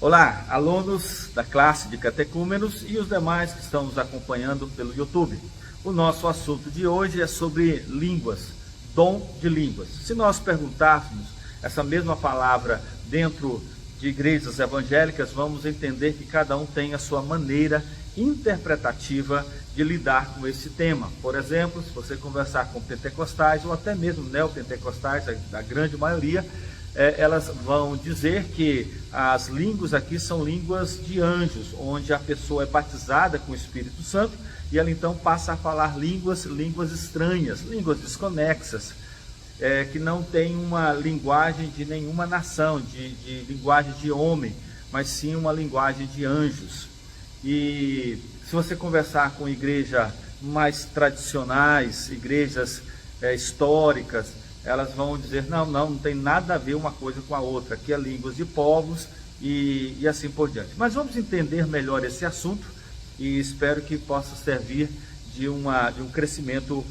Olá, alunos da classe de catecúmenos e os demais que estão nos acompanhando pelo YouTube. O nosso assunto de hoje é sobre línguas, dom de línguas. Se nós perguntássemos essa mesma palavra dentro de igrejas evangélicas, vamos entender que cada um tem a sua maneira interpretativa de lidar com esse tema. Por exemplo, se você conversar com pentecostais ou até mesmo neopentecostais, a grande maioria, elas vão dizer que as línguas aqui são línguas de anjos, onde a pessoa é batizada com o Espírito Santo e ela então passa a falar línguas estranhas, línguas desconexas, que não tem uma linguagem de nenhuma nação, de linguagem de homem, mas sim uma linguagem de anjos. E se você conversar com igrejas mais tradicionais, igrejas históricas, elas vão dizer, não tem nada a ver uma coisa com a outra, aqui é línguas de povos e assim por diante. Mas vamos entender melhor esse assunto e espero que possa servir de um crescimento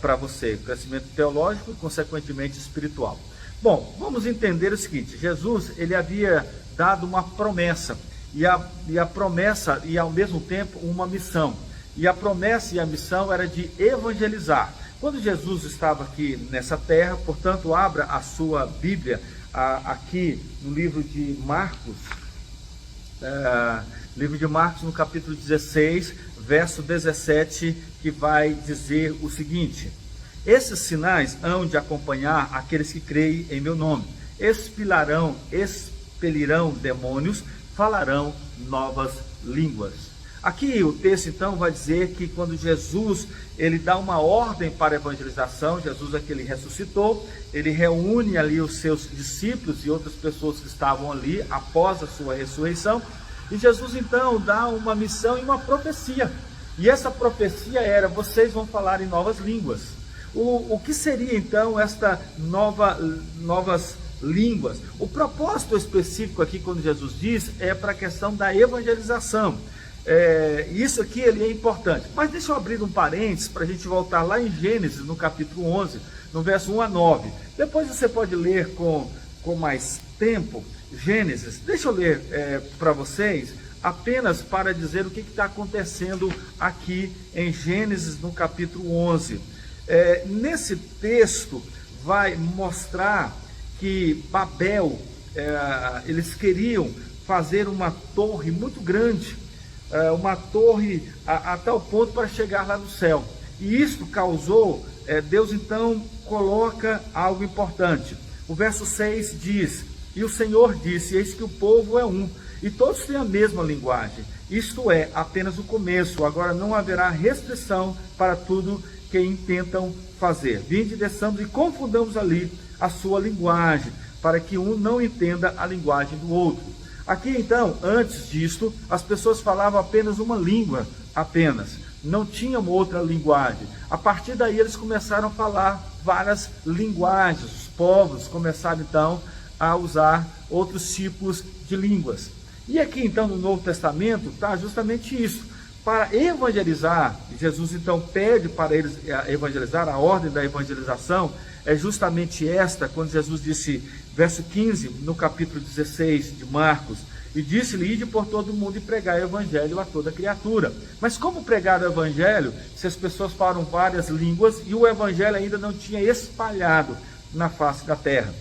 para você, crescimento teológico e consequentemente espiritual. Bom, vamos entender o seguinte: Jesus, ele havia dado uma promessa, e a promessa e ao mesmo tempo uma missão, e a promessa e a missão era de evangelizar. Quando Jesus estava aqui nessa terra, portanto, abra a sua Bíblia aqui no livro de Marcos, no capítulo 16, verso 17, que vai dizer o seguinte: esses sinais hão de acompanhar aqueles que creem em meu nome, expelirão demônios, falarão novas línguas. Aqui o texto então vai dizer que quando Jesus ele dá uma ordem para a evangelização, Jesus é que ele ressuscitou, ele reúne ali os seus discípulos e outras pessoas que estavam ali após a sua ressurreição, e Jesus então dá uma missão e uma profecia, e essa profecia era: vocês vão falar em novas línguas. O que seria então esta novas línguas? O propósito específico aqui, quando Jesus diz, é para a questão da evangelização. Isso aqui ele é importante, mas deixa eu abrir um parênteses para a gente voltar lá em Gênesis, no capítulo 11, no verso 1 a 9. Depois você pode ler com mais tempo Gênesis. Deixa eu ler para vocês, apenas para dizer o que está acontecendo aqui em Gênesis, no capítulo 11. Nesse texto vai mostrar que Babel, eles queriam fazer uma torre muito grande, uma torre a tal ponto para chegar lá no céu, e isso causou, Deus então coloca algo importante. O verso 6 diz: e o Senhor disse, eis que o povo é um, e todos têm a mesma linguagem, isto é apenas o começo, agora não haverá restrição para tudo que intentam fazer. Vinde, desçamos e confundamos ali a sua linguagem, para que um não entenda a linguagem do outro. Aqui então, antes disto, as pessoas falavam apenas uma língua, não tinham outra linguagem. A partir daí eles começaram a falar várias linguagens, os povos começaram então a usar outros tipos de línguas. E aqui então no Novo Testamento está justamente isso. Para evangelizar, Jesus então pede para eles evangelizar, a ordem da evangelização é justamente esta, quando Jesus disse, verso 15, no capítulo 16 de Marcos, e disse-lhe: ide por todo o mundo e pregai o evangelho a toda criatura. Mas como pregar o evangelho se as pessoas falam várias línguas e o evangelho ainda não tinha espalhado na face da terra?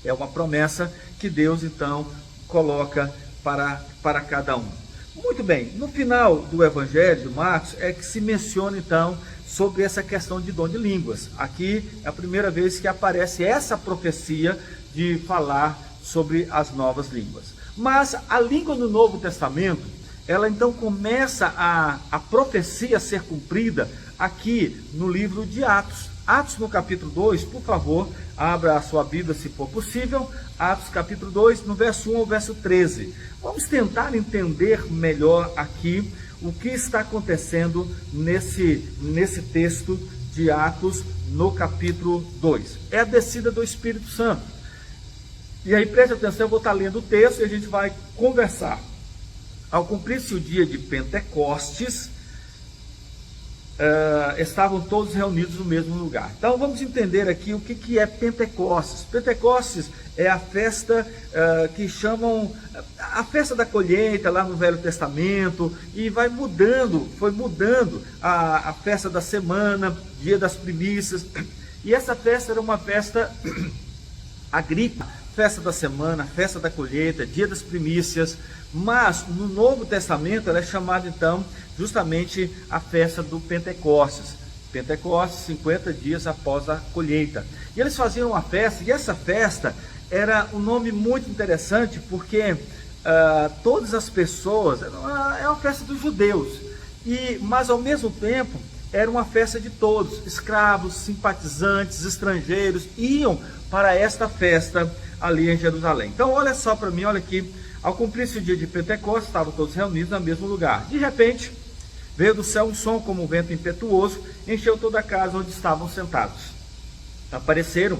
É uma promessa que Deus então coloca para cada um. Muito bem, no final do Evangelho de Marcos é que se menciona então sobre essa questão de dom de línguas. Aqui é a primeira vez que aparece essa profecia de falar sobre as novas línguas. Mas a língua no Novo Testamento, ela então começa a profecia a ser cumprida aqui no livro de Atos. Atos no capítulo 2, por favor, abra a sua Bíblia se for possível. Atos capítulo 2, no verso 1 ao verso 13. Vamos tentar entender melhor aqui o que está acontecendo nesse texto de Atos no capítulo 2. É a descida do Espírito Santo. E aí preste atenção, eu vou estar lendo o texto e a gente vai conversar. Ao cumprir-se o dia de Pentecostes, estavam todos reunidos no mesmo lugar. Então vamos entender aqui o que é Pentecostes. Pentecostes é a festa que chamam a festa da colheita lá no Velho Testamento, e vai mudando, foi mudando a festa da semana, dia das primícias, e essa festa era uma festa agrícola, festa da semana, festa da colheita, dia das primícias, mas no Novo Testamento ela é chamada então justamente a festa do Pentecostes. Pentecostes, 50 dias após a colheita. E eles faziam uma festa, e essa festa era um nome muito interessante, porque todas as pessoas, é uma festa dos judeus, mas ao mesmo tempo era uma festa de todos, escravos, simpatizantes, estrangeiros, iam para esta festa ali em Jerusalém. Então olha só para mim, olha aqui, ao cumprir-se o dia de Pentecostes, estavam todos reunidos no mesmo lugar. De repente, veio do céu um som como um vento impetuoso, encheu toda a casa onde estavam sentados. Apareceram,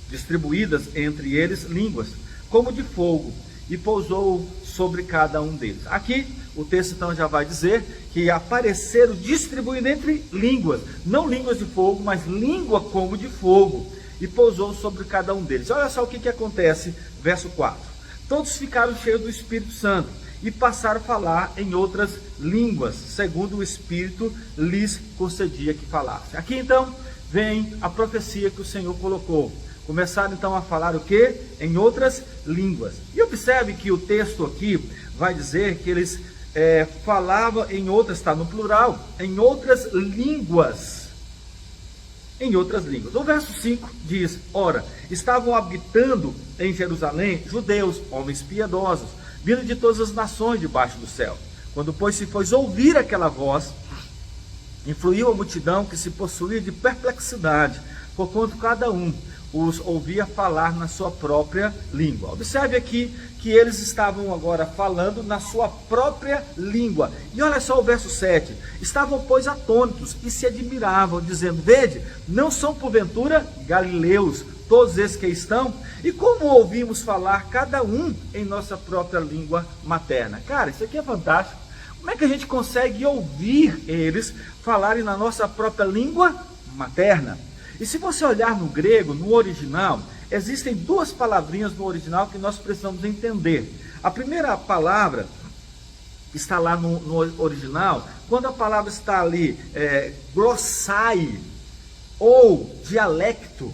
distribuídas entre eles, línguas, como de fogo, e pousou sobre cada um deles. Aqui, o texto então já vai dizer que apareceram distribuídos entre línguas, não línguas de fogo, mas língua como de fogo, e pousou sobre cada um deles. Olha só o que acontece, verso 4. Todos ficaram cheios do Espírito Santo, e passaram a falar em outras línguas, segundo o Espírito lhes concedia que falassem. Aqui então vem a profecia que o Senhor colocou. Começaram então a falar o quê? Em outras línguas. E observe que o texto aqui vai dizer que eles falavam em outras, está no plural, em outras línguas. Em outras línguas. O verso 5 diz: ora, estavam habitando em Jerusalém judeus, homens piedosos, vindo de todas as nações debaixo do céu. Quando, pois, se foi ouvir aquela voz, influiu a multidão que se possuía de perplexidade, porquanto cada um os ouvia falar na sua própria língua. Observe aqui que eles estavam agora falando na sua própria língua. E olha só o verso 7. Estavam, pois, atônitos e se admiravam, dizendo: vede, não são porventura galileus todos esses que estão? E como ouvimos falar cada um em nossa própria língua materna? Cara, isso aqui é fantástico. Como é que a gente consegue ouvir eles falarem na nossa própria língua materna? E se você olhar no grego, no original, existem duas palavrinhas no original que nós precisamos entender. A primeira palavra está lá no original, quando a palavra está ali, glossai, ou dialecto.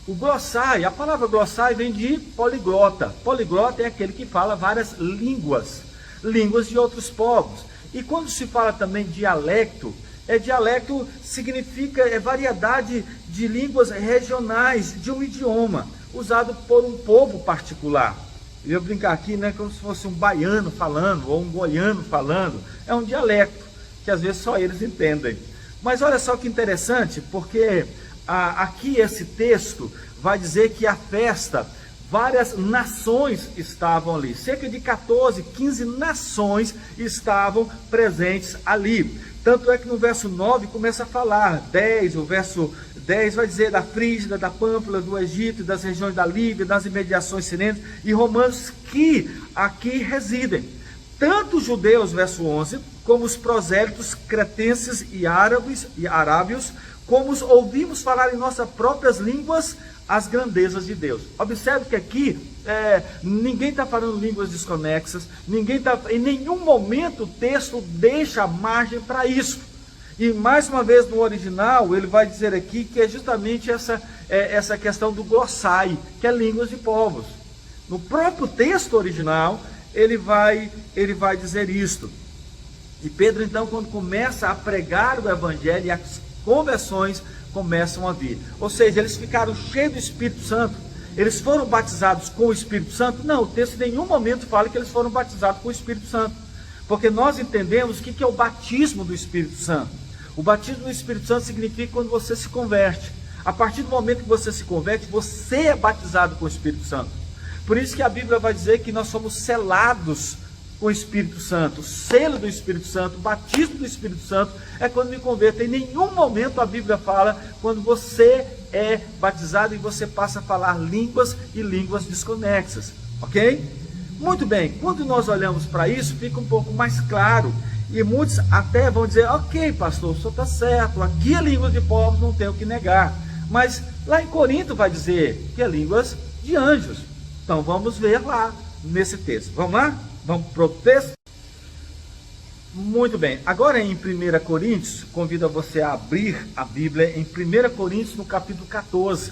O glossai, a palavra glossai vem de poliglota. Poliglota é aquele que fala várias línguas, línguas de outros povos. E quando se fala também dialecto, dialecto significa variedade de línguas regionais de um idioma, usado por um povo particular. Eu ia brincar aqui, né, como se fosse um baiano falando, ou um goiano falando. É um dialecto, que às vezes só eles entendem. Mas olha só que interessante, porque aqui esse texto vai dizer que a festa, várias nações estavam ali. Cerca de 14, 15 nações estavam presentes ali. Tanto é que no verso 9 começa a falar, o verso 10 vai dizer da Frígia, da Pâmpula, do Egito, das regiões da Líbia, das imediações sirênicas e romanos que aqui residem. Tanto os judeus, verso 11, como os prosélitos cretenses e arábios, como os ouvimos falar em nossas próprias línguas as grandezas de Deus. Observe que aqui ninguém está falando línguas desconexas, em nenhum momento o texto deixa margem para isso. E mais uma vez no original, ele vai dizer aqui que é justamente essa questão do glossai, que é línguas de povos. No próprio texto original, ele vai dizer isto. E Pedro, então, quando começa a pregar o evangelho, e as conversões começam a vir. Ou seja, eles ficaram cheios do Espírito Santo. Eles foram batizados com o Espírito Santo? Não, o texto em nenhum momento fala que eles foram batizados com o Espírito Santo. Porque nós entendemos o que é o batismo do Espírito Santo. O batismo do Espírito Santo significa quando você se converte. A partir do momento que você se converte, você é batizado com o Espírito Santo. Por isso que a Bíblia vai dizer que nós somos selados com o Espírito Santo. O selo do Espírito Santo, o batismo do Espírito Santo é quando me converto. Em nenhum momento a Bíblia fala quando você é batizado e você passa a falar línguas e línguas desconexas. Ok? Muito bem, quando nós olhamos para isso, fica um pouco mais claro. E muitos até vão dizer, ok, pastor, o senhor está certo, aqui é línguas de povos, não tenho o que negar. Mas lá em Corinto vai dizer que é línguas de anjos. Então vamos ver lá nesse texto. Vamos lá? Vamos para o texto? Muito bem. Agora em 1 Coríntios, convido você a abrir a Bíblia em 1 Coríntios no capítulo 14.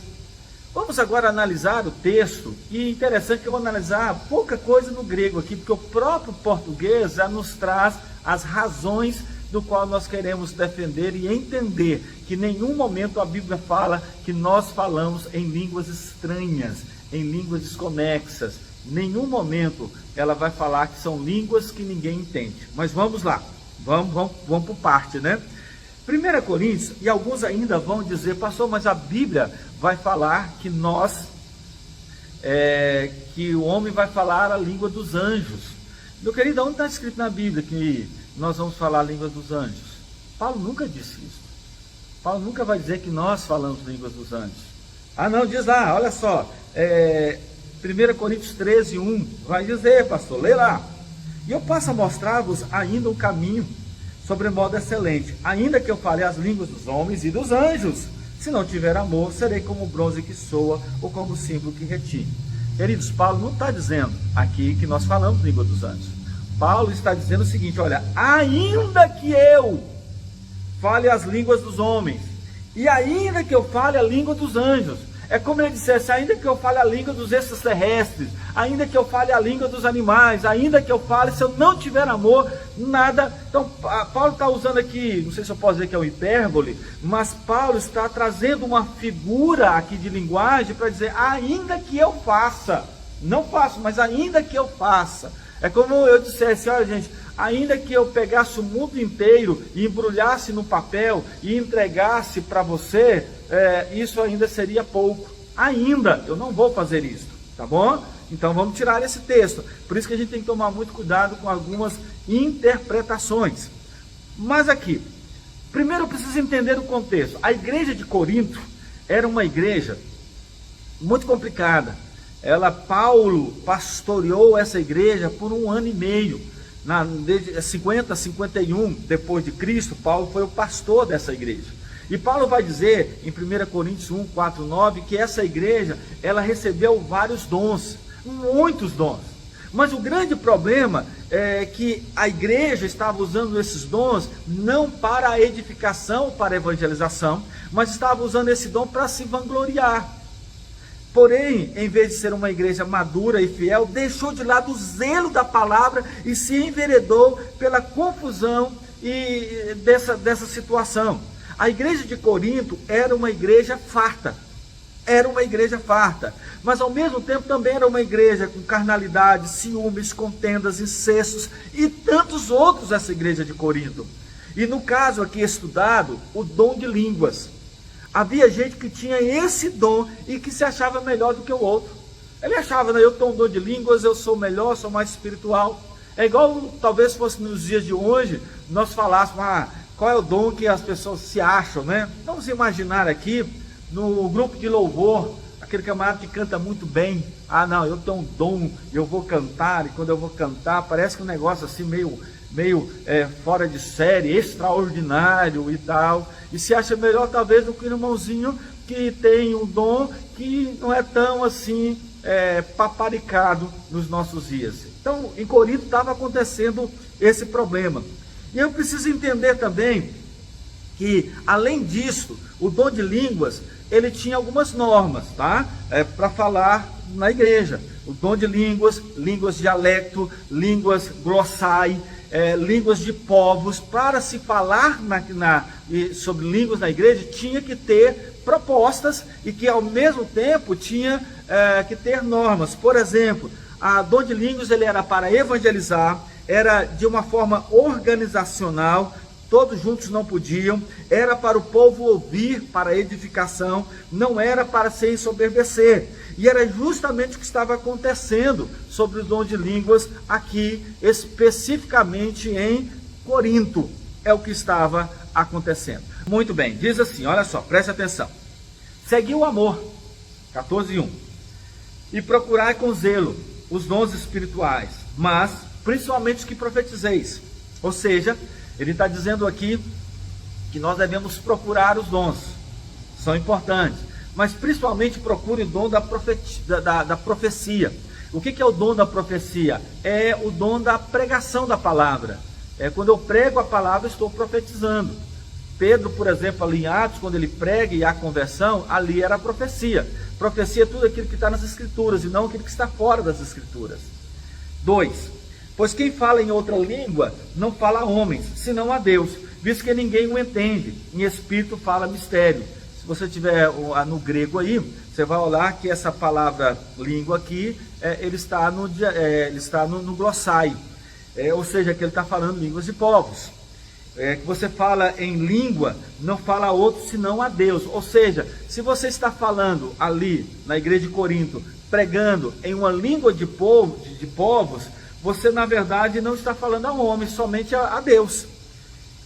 Vamos agora analisar o texto, e é interessante que eu vou analisar pouca coisa no grego aqui, porque o próprio português já nos traz as razões do qual nós queremos defender e entender que em nenhum momento a Bíblia fala que nós falamos em línguas estranhas, em línguas desconexas. Em nenhum momento ela vai falar que são línguas que ninguém entende. Mas vamos lá, vamos por parte, né? 1 Coríntios, e alguns ainda vão dizer, pastor, mas a Bíblia vai falar que que o homem vai falar a língua dos anjos. Meu querido, onde está escrito na Bíblia que nós vamos falar a língua dos anjos? Paulo nunca disse isso. Paulo nunca vai dizer que nós falamos línguas dos anjos. Ah não, diz lá, olha só, 1 Coríntios 13, 1, vai dizer, pastor, lê lá. E eu passo a mostrar-vos ainda um caminho sobremodo excelente, ainda que eu fale as línguas dos homens e dos anjos, se não tiver amor, serei como o bronze que soa, ou como o símbolo que retine. Queridos, Paulo não está dizendo aqui que nós falamos língua dos anjos. Paulo está dizendo o seguinte, olha, ainda que eu fale as línguas dos homens, e ainda que eu fale a língua dos anjos, é como ele dissesse, ainda que eu fale a língua dos extraterrestres, ainda que eu fale a língua dos animais, ainda que eu fale, se eu não tiver amor, nada. Então, Paulo está usando aqui, não sei se eu posso dizer que é um hipérbole, mas Paulo está trazendo uma figura aqui de linguagem para dizer, ainda que eu faça, não faço, mas ainda que eu faça. É como eu dissesse, olha gente, ainda que eu pegasse o mundo inteiro e embrulhasse no papel e entregasse para você, isso ainda seria pouco. Ainda, eu não vou fazer isso, tá bom? Então vamos tirar esse texto. Por isso que a gente tem que tomar muito cuidado com algumas interpretações. Mas aqui, primeiro eu preciso entender o contexto. A igreja de Corinto era uma igreja muito complicada. Paulo pastoreou essa igreja por 1 ano e meio. Desde 50 a 51 depois de Cristo, Paulo foi o pastor dessa igreja. E Paulo vai dizer em 1 Coríntios 1, 4, 9, que essa igreja, ela recebeu vários dons, muitos dons. Mas o grande problema é que a igreja estava usando esses dons não para a edificação, para a evangelização, mas estava usando esse dom para se vangloriar. Porém, em vez de ser uma igreja madura e fiel, deixou de lado o zelo da palavra e se enveredou pela confusão dessa situação. A igreja de Corinto era uma igreja farta, mas ao mesmo tempo também era uma igreja com carnalidade, ciúmes, contendas, incestos e tantos outros, essa igreja de Corinto. E no caso aqui estudado, o dom de línguas. Havia gente que tinha esse dom e que se achava melhor do que o outro. Ele achava, né, eu tenho um dom de línguas, eu sou melhor, sou mais espiritual. É igual talvez fosse nos dias de hoje, nós falássemos, qual é o dom que as pessoas se acham, né? Vamos imaginar aqui, no grupo de louvor, aquele camarada que canta muito bem. Não, eu tenho um dom, eu vou cantar, e quando eu vou cantar, parece que um negócio assim meio fora de série, extraordinário e tal, e se acha melhor talvez do que um irmãozinho que tem um dom que não é tão assim paparicado nos nossos dias. Então em Corinto estava acontecendo esse problema, e eu preciso entender também que além disso, o dom de línguas, ele tinha algumas normas, tá? Para falar na igreja. O dom de línguas, línguas dialecto, línguas glossai, línguas de povos. Para se falar sobre línguas na igreja, tinha que ter propostas e que ao mesmo tempo tinha que ter normas. Por exemplo, a dom de línguas ele era para evangelizar, era de uma forma organizacional, todos juntos não podiam, era para o povo ouvir, para edificação, não era para se ensoberbecer. E era justamente o que estava acontecendo sobre o dom de línguas aqui, especificamente em Corinto. É o que estava acontecendo. Muito bem, diz assim, olha só, preste atenção. Segui o amor, 14:1, e procurai com zelo os dons espirituais, mas principalmente os que profetizeis. Ou seja, ele está dizendo aqui que nós devemos procurar os dons, são importantes, mas principalmente procure o dom da profecia. O que é o dom da profecia? É o dom da pregação da palavra. Quando eu prego a palavra, estou profetizando. Pedro, por exemplo, ali em Atos, quando ele prega e há conversão, ali era a profecia. Profecia é tudo aquilo que está nas Escrituras, e não aquilo que está fora das Escrituras. 2. Pois quem fala em outra língua, não fala a homens, senão a Deus, visto que ninguém o entende. Em espírito fala mistério. Se você tiver no grego aí, você vai olhar que essa palavra língua aqui, ele está no glossário. Ou seja, que ele está falando línguas de povos. Que você fala em língua, não fala a outro senão a Deus. Ou seja, se você está falando ali na igreja de Corinto, pregando em uma língua de povos, você na verdade não está falando a homem, somente a Deus.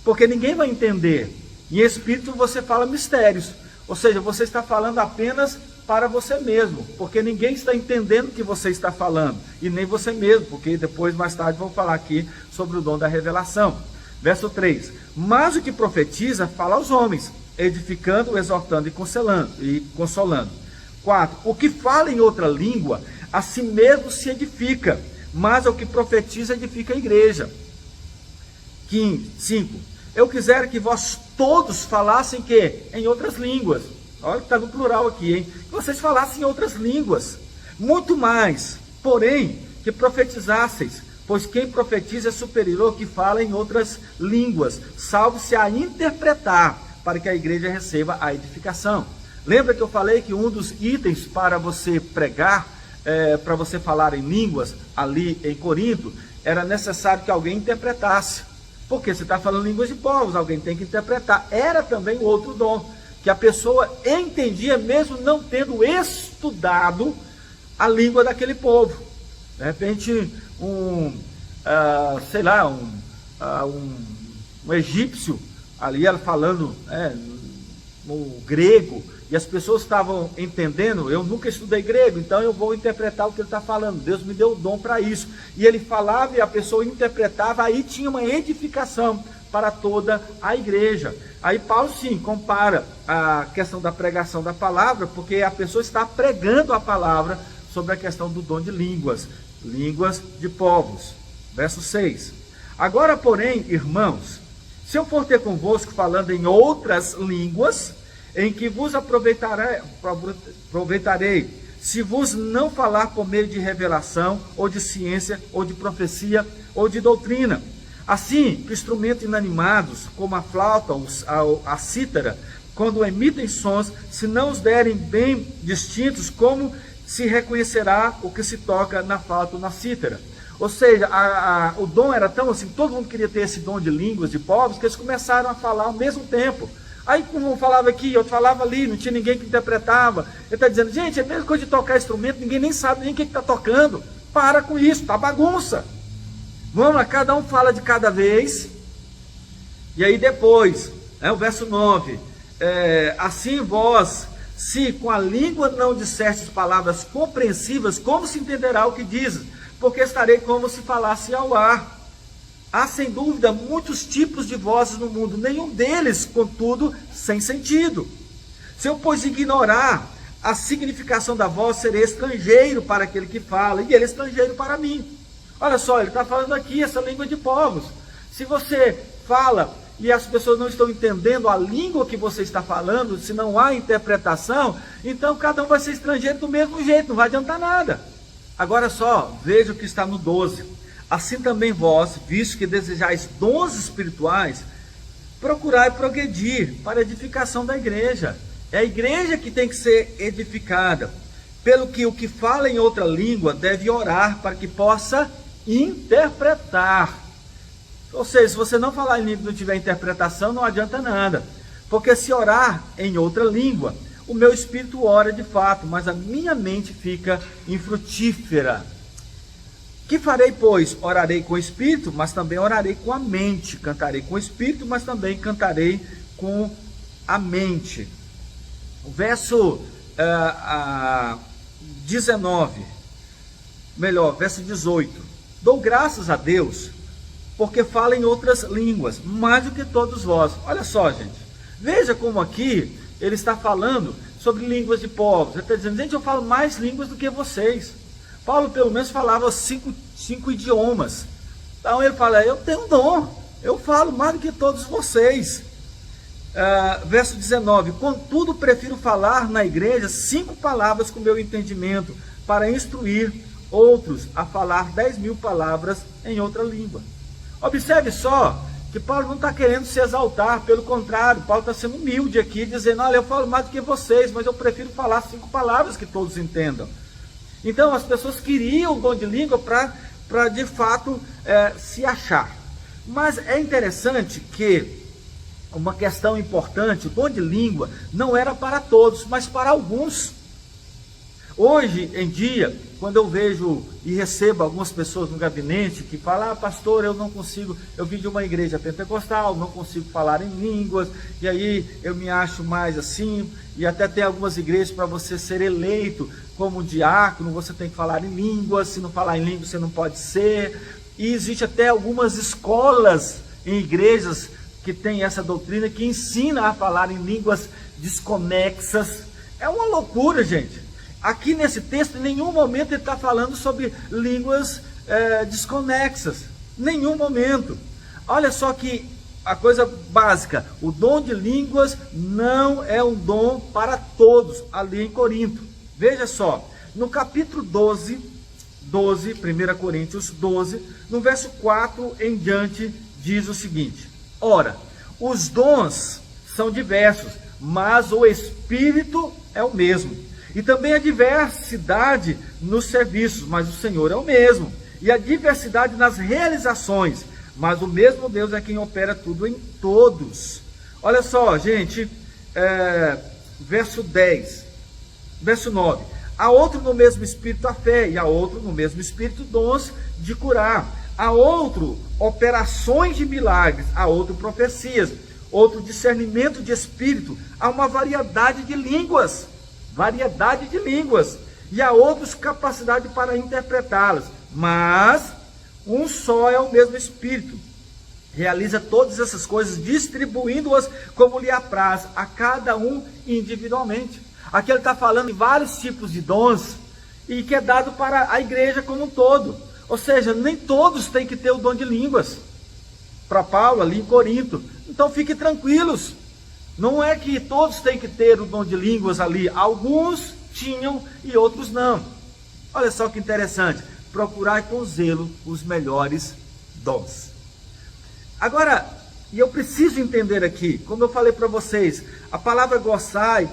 Porque ninguém vai entender. Em espírito você fala mistérios. Ou seja, você está falando apenas para você mesmo, porque ninguém está entendendo o que você está falando, e nem você mesmo, porque depois, mais tarde, vamos falar aqui sobre o dom da revelação. Verso 3, mas o que profetiza fala aos homens, edificando, exortando e consolando. 4, o que fala em outra língua, a si mesmo se edifica, mas o que profetiza edifica a igreja. 5, eu quisera que vós todos falassem em outras línguas. Olha que está no plural aqui, hein? Que vocês falassem em outras línguas. Muito mais, porém, que profetizasseis, pois quem profetiza é superior ao que fala em outras línguas, salvo-se a interpretar, para que a igreja receba a edificação. Lembra que eu falei que um dos itens para você pregar, para você falar em línguas, ali em Corinto, era necessário que alguém interpretasse. Porque você está falando línguas de povos, alguém tem que interpretar. Era também o outro dom, que a pessoa entendia mesmo não tendo estudado a língua daquele povo. De repente, um egípcio, ali ela falando no grego, e as pessoas estavam entendendo. Eu nunca estudei grego, então eu vou interpretar o que ele está falando. Deus me deu o dom para isso. E ele falava e a pessoa interpretava, aí tinha uma edificação para toda a igreja. Aí Paulo sim compara a questão da pregação da palavra, porque a pessoa está pregando a palavra sobre a questão do dom de línguas de povos. Verso 6. Agora, porém, irmãos, se eu for ter convosco falando em outras línguas, em que vos aproveitarei, se vos não falar por meio de revelação, ou de ciência, ou de profecia, ou de doutrina. Assim, que instrumentos inanimados, como a flauta, a cítara, quando emitem sons, se não os derem bem distintos, como se reconhecerá o que se toca na flauta ou na cítara? Ou seja, o dom era tão assim, todo mundo queria ter esse dom de línguas, de povos, que eles começaram a falar ao mesmo tempo. Aí um falava aqui, outro falava ali, não tinha ninguém que interpretava. Ele está dizendo, gente, é a mesma coisa de tocar instrumento, ninguém nem sabe nem o que está tocando. Para com isso, está bagunça. Vamos lá, cada um fala de cada vez. E aí depois, o verso 9, assim vós, se com a língua não dissestes palavras compreensíveis, como se entenderá o que dizes? Porque estarei como se falasse ao ar. Há sem dúvida muitos tipos de vozes no mundo, nenhum deles, contudo, sem sentido. Se eu, pois, ignorar a significação da voz, serei estrangeiro para aquele que fala, e ele é estrangeiro para mim. Olha só, ele está falando aqui essa língua de povos. Se você fala e as pessoas não estão entendendo a língua que você está falando, se não há interpretação, então cada um vai ser estrangeiro do mesmo jeito, não vai adiantar nada. Agora só, veja o que está no 12. Assim também vós, visto que desejais dons espirituais, procurai progredir para a edificação da igreja. É a igreja que tem que ser edificada. Pelo que o que fala em outra língua deve orar para que possa interpretar. Ou seja, se você não falar em língua e não tiver interpretação, não adianta nada. Porque se orar em outra língua, o meu espírito ora de fato, mas a minha mente fica infrutífera. Que farei, pois? Orarei com o espírito, mas também orarei com a mente. Cantarei com o espírito, mas também cantarei com a mente. O verso 19, verso 18. Dou graças a Deus porque fala em outras línguas, mais do que todos vós. Olha só, gente, veja como aqui ele está falando sobre línguas de povos. Ele está dizendo, gente, eu falo mais línguas do que vocês. Paulo pelo menos falava cinco idiomas. Então ele fala, eu tenho um dom, eu falo mais do que todos vocês. Verso 19, contudo prefiro falar na igreja 5 palavras com meu entendimento, para instruir outros a falar 10.000 palavras em outra língua. Observe só que Paulo não está querendo se exaltar, pelo contrário, Paulo está sendo humilde aqui, dizendo, olha, eu falo mais do que vocês, mas eu prefiro falar 5 palavras que todos entendam. Então as pessoas queriam o dom de língua para de fato se achar. Mas é interessante que uma questão importante, o dom de língua não era para todos, mas para alguns. Hoje em dia, quando eu vejo e recebo algumas pessoas no gabinete que falam, pastor, eu não consigo, eu vim de uma igreja pentecostal, não consigo falar em línguas, e aí eu me acho mais assim, e até tem algumas igrejas para você ser eleito como diácono, você tem que falar em línguas, se não falar em línguas você não pode ser, e existe até algumas escolas em igrejas que tem essa doutrina, que ensina a falar em línguas desconexas. É uma loucura, gente. Aqui nesse texto, em nenhum momento ele está falando sobre línguas desconexas. Nenhum momento. Olha só que a coisa básica, o dom de línguas não é um dom para todos, ali em Corinto. Veja só, no capítulo 12, 1 Coríntios 12, no verso 4 em diante, diz o seguinte, ora, os dons são diversos, mas o Espírito é o mesmo. E também a diversidade nos serviços, mas o Senhor é o mesmo. E a diversidade nas realizações, mas o mesmo Deus é quem opera tudo em todos. Olha só, gente, verso 10, verso 9. Há outro no mesmo Espírito a fé, e há outro no mesmo Espírito dons de curar. Há outro operações de milagres, há outro profecias, outro discernimento de espírito, há uma variedade de línguas, e há outros capacidade para interpretá-las, mas um só é o mesmo Espírito, realiza todas essas coisas, distribuindo-as como lhe apraz, a cada um individualmente. Aqui ele está falando de vários tipos de dons, e que é dado para a igreja como um todo, ou seja, nem todos têm que ter o dom de línguas, para Paulo ali em Corinto. Então fiquem tranquilos, não é que todos têm que ter o dom de línguas ali, alguns tinham e outros não. Olha só que interessante, procurar com zelo os melhores dons. Agora, e eu preciso entender aqui, como eu falei para vocês, a palavra glossai,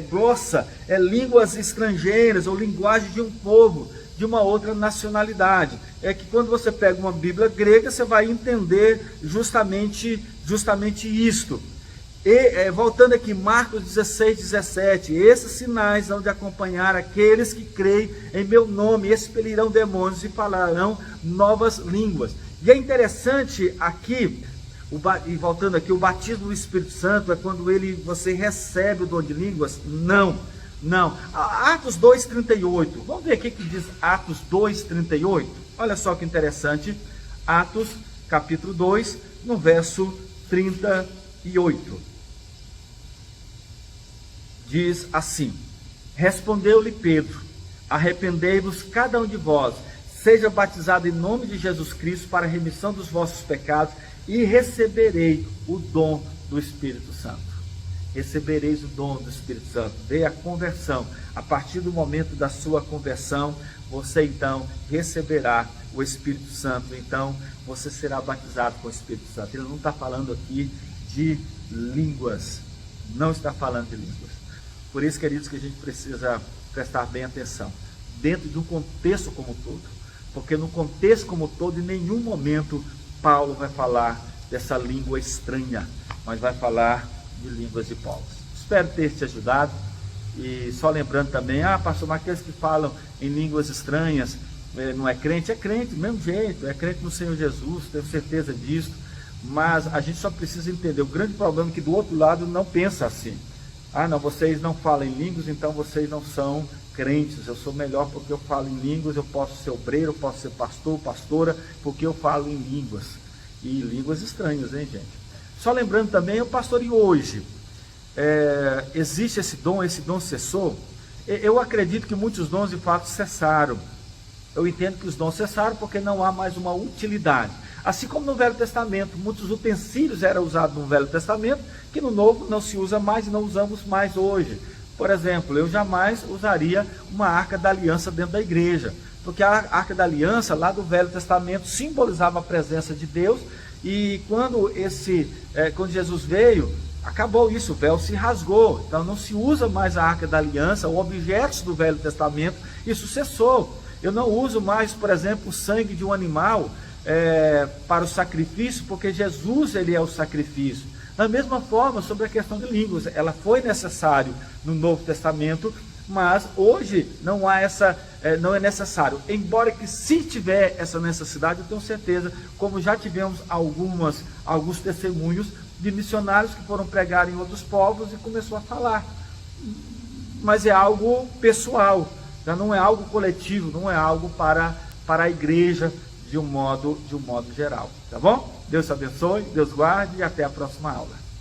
glossa, é línguas estrangeiras ou linguagem de um povo, de uma outra nacionalidade. É que quando você pega uma Bíblia grega, você vai entender justamente isto. E voltando aqui, Marcos 16, 17, esses sinais hão de acompanhar aqueles que creem em meu nome, expelirão demônios e falarão novas línguas. E é interessante aqui, e voltando aqui, o batismo do Espírito Santo é quando você recebe o dom de línguas? Não. Atos 2,38, vamos ver aqui que diz Atos 2,38, olha só que interessante, Atos capítulo 2, no verso 38, diz assim, respondeu-lhe Pedro, arrependei-vos cada um de vós, seja batizado em nome de Jesus Cristo para a remissão dos vossos pecados e receberei o dom do Espírito Santo. Recebereis o dom do Espírito Santo, veio a conversão. A partir do momento da sua conversão, você então receberá o Espírito Santo, então você será batizado com o Espírito Santo. Ele não está falando aqui de línguas, não está falando de línguas. Por isso, queridos, que a gente precisa prestar bem atenção, dentro de um contexto como todo, porque no contexto como todo, em nenhum momento Paulo vai falar dessa língua estranha, mas vai falar de línguas de povos. Espero ter te ajudado. E só lembrando também, pastor, mas aqueles que falam em línguas estranhas, não é crente? É crente, do mesmo jeito, é crente no Senhor Jesus, tenho certeza disso, mas a gente só precisa entender, o grande problema é que do outro lado não pensa assim. Não, vocês não falam em línguas, então vocês não são crentes, eu sou melhor porque eu falo em línguas, eu posso ser obreiro, eu posso ser pastor, pastora, porque eu falo em línguas. e línguas estranhas, hein, gente? Só lembrando também, o pastor, e hoje, existe esse dom cessou? Eu acredito que muitos dons de fato cessaram. Eu entendo que os dons cessaram porque não há mais uma utilidade. Assim como no Velho Testamento, muitos utensílios eram usados no Velho Testamento, que no Novo não se usa mais e não usamos mais hoje. Por exemplo, eu jamais usaria uma arca da aliança dentro da igreja, porque a arca da aliança lá do Velho Testamento simbolizava a presença de Deus, e quando Jesus veio, acabou isso, o véu se rasgou, então não se usa mais a arca da aliança, ou objetos do Velho Testamento, isso cessou. Eu não uso mais, por exemplo, o sangue de um animal para o sacrifício, porque Jesus, ele é o sacrifício. Da mesma forma, sobre a questão de línguas, ela foi necessário no Novo Testamento, mas hoje não há não é necessário. Embora que se tiver essa necessidade, eu tenho certeza, como já tivemos alguns testemunhos de missionários que foram pregar em outros povos e começou a falar. Mas é algo pessoal, já não é algo coletivo, não é algo para a igreja de um modo geral, tá bom? Deus te abençoe, Deus guarde e até a próxima aula.